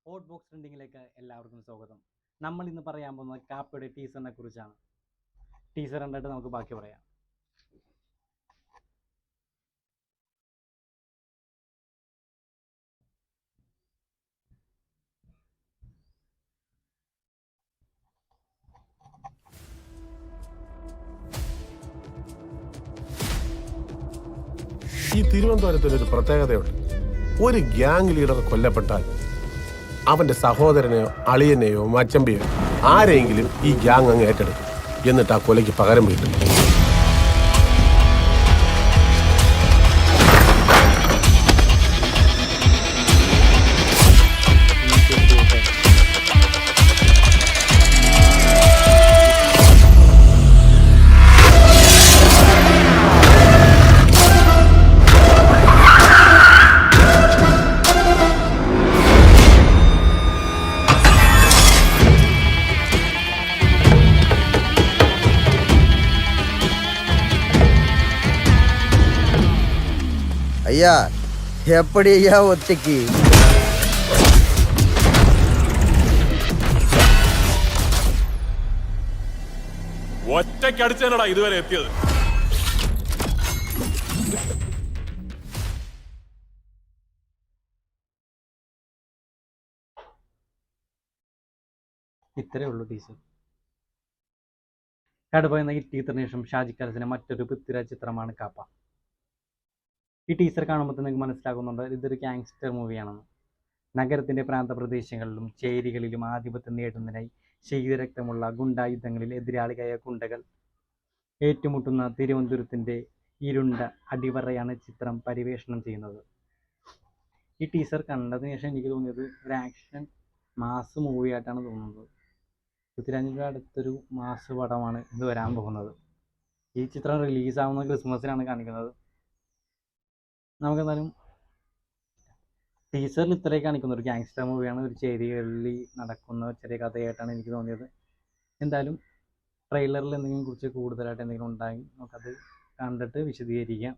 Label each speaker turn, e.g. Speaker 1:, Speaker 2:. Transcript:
Speaker 1: Hot box ട്രെൻഡിങ്ങിലേക്ക് എല്ലാവർക്കും സ്വാഗതം. നമ്മൾ ഇന്ന് പറയാൻ പോകുന്നത് കാപ്പയുടെ ടീസറിനെ കുറിച്ചാണ്. ടീസർ കണ്ടിട്ട് നമുക്ക് ബാക്കി പറയാം.
Speaker 2: ഈ തിരുവനന്തപുരത്തൊരു പ്രത്യേകതയുണ്ട്. ഒരു ഗ്യാങ് ലീഡർ കൊല്ലപ്പെട്ടാൽ അവന്റെ സഹോദരനെയോ അളിയനെയോ മച്ചമ്പിയോ ആരെങ്കിലും ഈ ഗ്യാങ് അങ്ങ് ഏറ്റെടുക്കും. എന്നിട്ട് ആ കൊലയ്ക്ക് പകരം വീട്ടും.
Speaker 3: ஐயா, எப்படி ஐயா ஒத்திக்கு
Speaker 4: ഒറ്റയ്ക്കടിച്ചാണടാ ഇതുവരെ എത്തിയത്.
Speaker 1: ഇത്രയേ ഉള്ളൂ ടീസർ. കടുവ എന്ന ഹിറ്റ് ടീസറിന് ശേഷം ഷാജി കലസിന്റെ മറ്റൊരു പൃഥ്വിരാജ് ചിത്രമാണ് കാപ്പ. ഈ ടീസർ കാണുമ്പോൾ തന്നെ നിങ്ങൾക്ക് മനസ്സിലാകുന്നുണ്ട് ഇതൊരു ഗാങ്സ്റ്റർ മൂവിയാണെന്ന്. നഗരത്തിന്റെ പ്രാന്തപ്രദേശങ്ങളിലും ചേരികളിലും ആധിപത്യം നേടുന്നതിനായി ശീതരക്തമുള്ള ഗുണ്ടായുധങ്ങളിൽ എതിരാളിയായ ഗുണ്ടകൾ ഏറ്റുമുട്ടുന്ന തിരുവനന്തപുരത്തിന്റെ ഇരുണ്ട അടിവറയാണ് ചിത്രം പരിവേഷണം ചെയ്യുന്നത്. ഈ ടീസർ കണ്ടതിന് ശേഷം എനിക്ക് തോന്നിയത് ഒരു ആക്ഷൻ മാസ് മൂവിയായിട്ടാണ് തോന്നുന്നത്. പൃഥ്വിരാജിന്റെ അടുത്തൊരു മാസ് പടമാണ് ഇത് വരാൻ പോകുന്നത്. ഈ ചിത്രം റിലീസാവുന്ന ക്രിസ്മസിനാണ് കാണിക്കുന്നത്. നമുക്കെന്തായാലും ടീസറിൽ ഇത്രയും കാണിക്കുന്ന ഒരു ഗാങ്സ്റ്റർ മൂവിയാണ്. ഒരു ചേരികളിൽ നടക്കുന്ന ചെറിയ കഥയായിട്ടാണ് എനിക്ക് തോന്നിയത്. എന്തായാലും ട്രെയിലറിൽ എന്തെങ്കിലും കുറിച്ച് കൂടുതലായിട്ട് എന്തെങ്കിലും ഉണ്ടായി നമുക്കത് കണ്ടിട്ട് വിശദീകരിക്കാം.